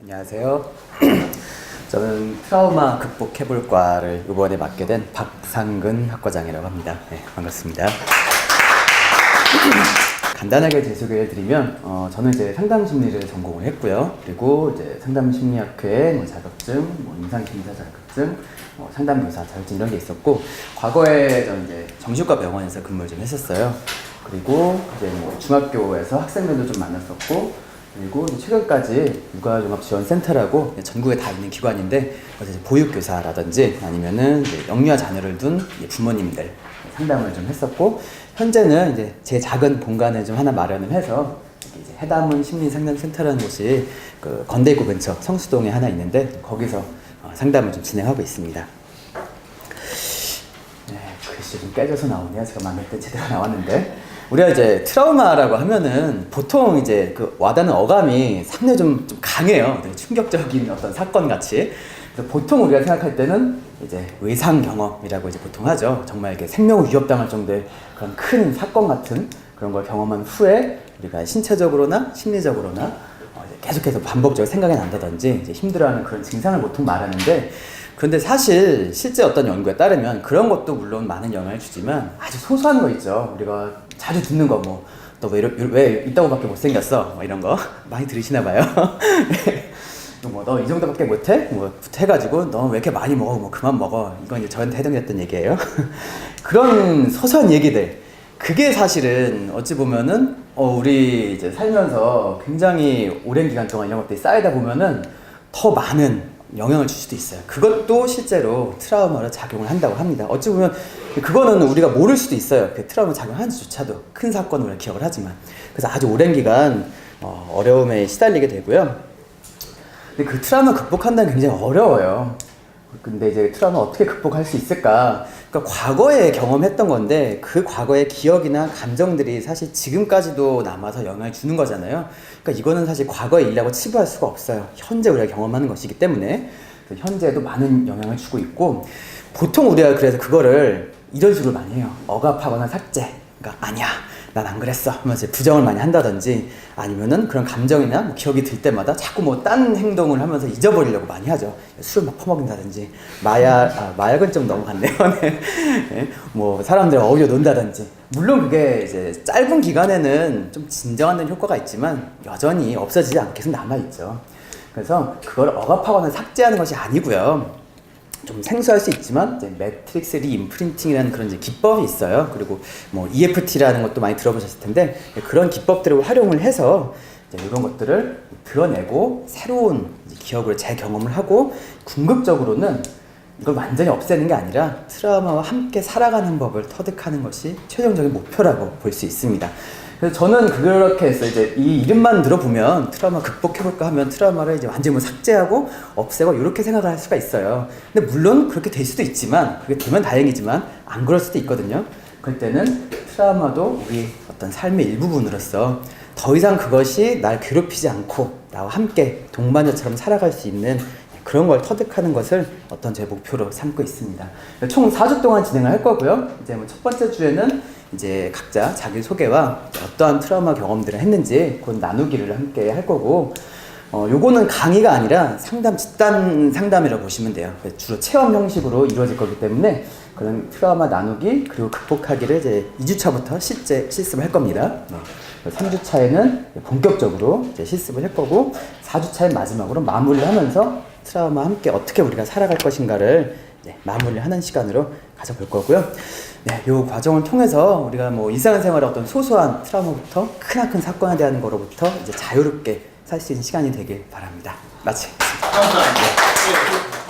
안녕하세요. 저는 트라우마 극복해볼과를 이번에 맡게 된 박상근 학과장이라고 합니다. 네, 반갑습니다. 간단하게 제 소개를 드리면 저는 이제 상담심리를 전공을 했고요. 그리고 이제 상담심리학회 자격증, 임상심리사 자격증, 상담교사 자격증 이런 게 있었고, 과거에 저는 이제 정신과 병원에서 근무를 좀 했었어요. 그리고 이제 중학교에서 학생들도 좀 만났었고, 그리고 최근까지 육아종합지원센터라고 전국에 다 있는 기관인데, 거기서 보육교사라든지 아니면은 이제 영유아 자녀를 둔 부모님들 상담을 좀 했었고, 현재는 이제 제 작은 공간을 좀 하나 마련을 해서 이제 해담은 심리상담센터라는 곳이 그 건대입구 근처 성수동에 하나 있는데, 거기서 상담을 좀 진행하고 있습니다. 네, 글씨 좀 깨져서 나오네요. 제가 만들 때 제대로 나왔는데, 우리가 이제 트라우마라고 하면은 보통 이제 그 와닿는 어감이 상당히 좀 강해요. 되게 충격적인 어떤 사건 같이. 그래서 보통 우리가 생각할 때는 이제 외상 경험이라고 이제 보통 하죠. 정말 이렇게 생명을 위협당할 정도의 그런 큰 사건 같은 그런 걸 경험한 후에 우리가 신체적으로나 심리적으로나 계속해서 반복적으로 생각이 난다든지 이제 힘들어하는 그런 증상을 보통 말하는데, 그런데 사실 실제 어떤 연구에 따르면 그런 것도 물론 많은 영향을 주지만 아주 소소한 거 있죠. 우리가 자주 듣는 거, 뭐 너 왜 이따고밖에 못생겼어? 뭐 이런 거 많이 들으시나 봐요. 뭐 너 이 정도밖에 못해? 뭐 해가지고 너 왜 이렇게 많이 먹어? 뭐 그만 먹어. 이건 이제 저한테 해당됐던 얘기예요. 그런 소소한 얘기들, 그게 사실은 어찌 보면은 우리 이제 살면서 굉장히 오랜 기간 동안 이런 것들이 쌓이다 보면은 더 많은 영향을 줄 수도 있어요. 그것도 실제로 트라우마로 작용을 한다고 합니다. 어찌 보면 그거는 우리가 모를 수도 있어요. 그 트라우마 작용하는지조차도 큰 사건을 우리가 기억을 하지만. 그래서 아주 오랜 기간 어려움에 시달리게 되고요. 근데 그 트라우마 극복한다는 게 굉장히 어려워요. 근데 이제 트라우마 어떻게 극복할 수 있을까? 그러니까 과거에 경험했던 건데, 그 과거의 기억이나 감정들이 사실 지금까지도 남아서 영향을 주는 거잖아요. 그러니까 이거는 사실 과거의 일이라고 치부할 수가 없어요. 현재 우리가 경험하는 것이기 때문에 현재에도 많은 영향을 주고 있고, 보통 우리가 그래서 그거를 이런 식으로 많이 해요. 억압하거나 삭제. 그러니까 아니야, 난 안 그랬어 하면서 부정을 많이 한다든지, 아니면은 그런 감정이나 뭐 기억이 들 때마다 자꾸 뭐 딴 행동을 하면서 잊어버리려고 많이 하죠. 술을 막 퍼먹인다든지, 마약은 좀 넘어갔네요. 네. 네. 뭐 사람들과 어울려 논다든지. 물론 그게 이제 짧은 기간에는 좀 진정하는 효과가 있지만 여전히 없어지지 않고 계속 남아있죠. 그래서 그걸 억압하거나 삭제하는 것이 아니고요. 좀 생소할 수 있지만 이제 매트릭스 리임프린팅이라는 그런 이제 기법이 있어요. 그리고 뭐 EFT라는 것도 많이 들어보셨을 텐데, 그런 기법들을 활용을 해서 이제 이런 것들을 드러내고 새로운 기억을 재경험을 하고, 궁극적으로는 이걸 완전히 없애는 게 아니라 트라우마와 함께 살아가는 법을 터득하는 것이 최종적인 목표라고 볼 수 있습니다. 그래서 저는 그렇게 했어요. 이제 이 이름만 들어보면 트라우마 극복해볼까 하면 트라우마를 이제 완전히 뭐 삭제하고 없애고 이렇게 생각을 할 수가 있어요. 근데 물론 그렇게 될 수도 있지만, 그게 되면 다행이지만 안 그럴 수도 있거든요. 그럴 때는 트라우마도 우리 어떤 삶의 일부분으로서 더 이상 그것이 날 괴롭히지 않고 나와 함께 동반자처럼 살아갈 수 있는 그런 걸 터득하는 것을 어떤 제 목표로 삼고 있습니다. 총 4주 동안 진행을 할 거고요. 이제 뭐 첫 번째 주에는 이제 각자 자기 소개와 어떠한 트라우마 경험들을 했는지 그 나누기를 함께 할 거고, 요거는 강의가 아니라 집단 상담이라고 보시면 돼요. 주로 체험 형식으로 이루어질 거기 때문에 그런 트라우마 나누기 그리고 극복하기를 이제 2주차부터 실제 실습을 할 겁니다. 3주차에는 본격적으로 이제 실습을 할 거고, 4주차의 마지막으로 마무리를 하면서 트라우마와 함께 어떻게 우리가 살아갈 것인가를 마무리를 하는 시간으로 가져볼 거고요. 네, 이 과정을 통해서 우리가 뭐 일상생활의 어떤 소소한 트라우마부터 크나큰 사건에 대한 거로부터 이제 자유롭게 살 수 있는 시간이 되길 바랍니다. 마치겠습니다. 감사합니다.